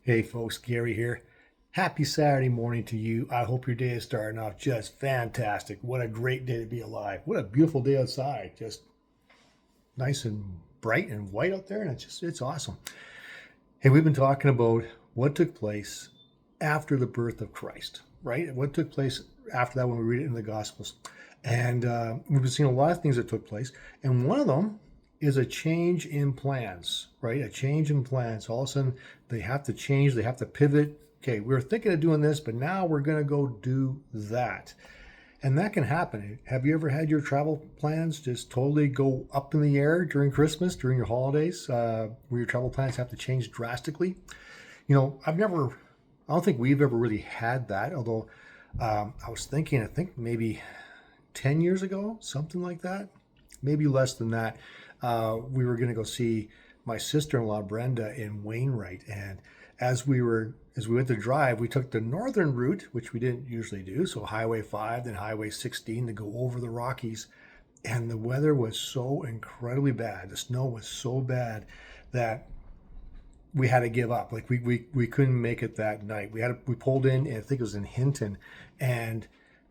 Hey folks, Gary here. Happy Saturday morning to you. I hope your day is starting off just fantastic. What a great day to be alive. What a beautiful day outside. Just nice and bright and white out there, and it's awesome. Hey, we've been talking about what took place after the birth of Christ, right? What took place after that when we read it in the Gospels. And we've been seeing a lot of things that took place, and one of them is a change in plans, right? A change in plans. All of a sudden, they have to change, they have to pivot. Okay, we were thinking of doing this, but now we're going to go do that. And that can happen. Have you ever had your travel plans just totally go up in the air during Christmas, during your holidays, where your travel plans have to change drastically? I don't think we've ever really had that, although I was thinking, I think maybe 10 years ago, something like that, maybe less than that. We were going to go see my sister-in-law Brenda in Wainwright, and as we went to drive, we took the northern route, which we didn't usually do, so Highway 5, then Highway 16 to go over the Rockies, and the weather was so incredibly bad. The snow was so bad that we had to give up. Like we couldn't make it that night. We pulled in, and I think it was in Hinton, and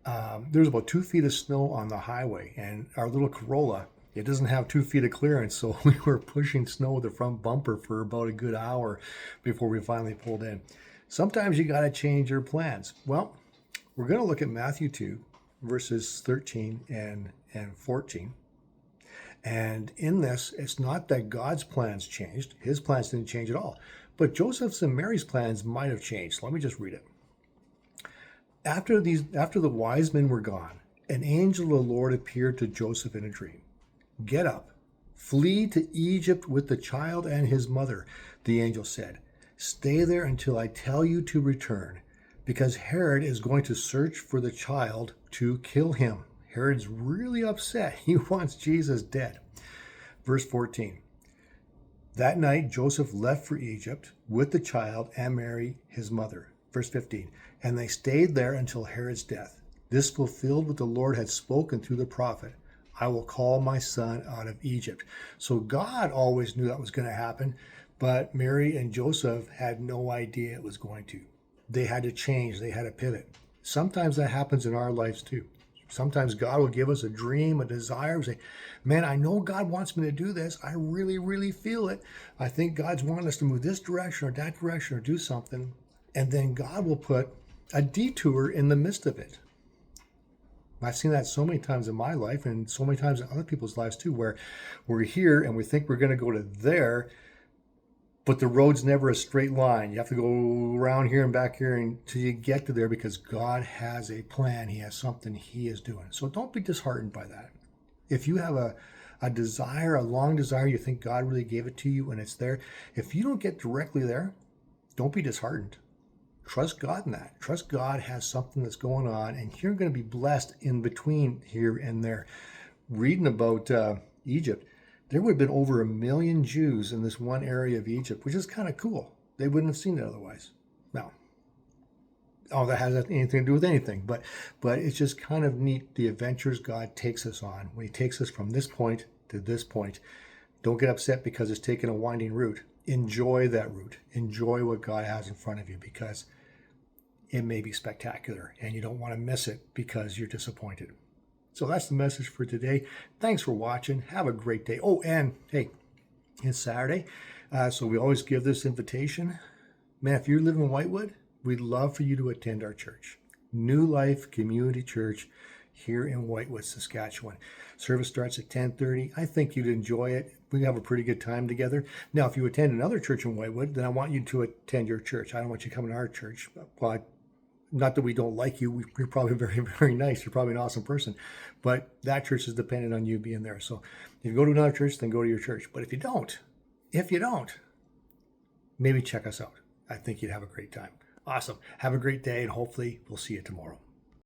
there was about 2 feet of snow on the highway, and our little Corolla, it doesn't have 2 feet of clearance, so we were pushing snow with the front bumper for about a good hour before we finally pulled in. Sometimes you got to change your plans. Well, we're going to look at Matthew 2, verses 13 and 14. And in this, it's not that God's plans changed. His plans didn't change at all. But Joseph's and Mary's plans might have changed. Let me just read it. After the wise men were gone, an angel of the Lord appeared to Joseph in a dream. "Get up, flee to Egypt with the child and his mother," the angel said. "Stay there until I tell you to return, because Herod is going to search for the child to kill him." Herod's really upset. He wants Jesus dead. Verse 14. That night Joseph left for Egypt with the child and Mary, his mother. Verse 15. And they stayed there until Herod's death. This fulfilled what the Lord had spoken through the prophet. "I will call my son out of Egypt." So God always knew that was going to happen, but Mary and Joseph had no idea it was going to. They had to change. They had to pivot. Sometimes that happens in our lives too. Sometimes God will give us a dream, a desire. We say, man, I know God wants me to do this. I really, really feel it. I think God's wanting us to move this direction or that direction or do something. And then God will put a detour in the midst of it. I've seen that so many times in my life and so many times in other people's lives too, where we're here and we think we're going to go to there, but the road's never a straight line. You have to go around here and back here until you get to there, because God has a plan. He has something He is doing. So don't be disheartened by that. If you have a desire, a long desire, you think God really gave it to you and it's there, if you don't get directly there, don't be disheartened. Trust God in that. Trust God has something that's going on, and you're going to be blessed in between here and there. Reading about Egypt, there would have been over 1 million Jews in this one area of Egypt, which is kind of cool. They wouldn't have seen it otherwise. Now, all that has anything to do with anything, but it's just kind of neat, the adventures God takes us on. When He takes us from this point to this point, don't get upset because it's taken a winding route. Enjoy that route. Enjoy what God has in front of you, because it may be spectacular and you don't want to miss it because you're disappointed. So that's the message for today. Thanks for watching. Have a great day. Oh, and hey, it's Saturday, so we always give this invitation. Man, if you live in Whitewood, we'd love for you to attend our church, New Life Community Church here in Whitewood, Saskatchewan. Service starts at 10:30. I think you'd enjoy it. We have a pretty good time together. Now, if you attend another church in Whitewood, then I want you to attend your church. I don't want you coming to our church. Well, not that we don't like you. You're probably very, very nice. You're probably an awesome person. But that church is dependent on you being there. So if you go to another church, then go to your church. But if you don't, maybe check us out. I think you'd have a great time. Awesome. Have a great day, and hopefully we'll see you tomorrow.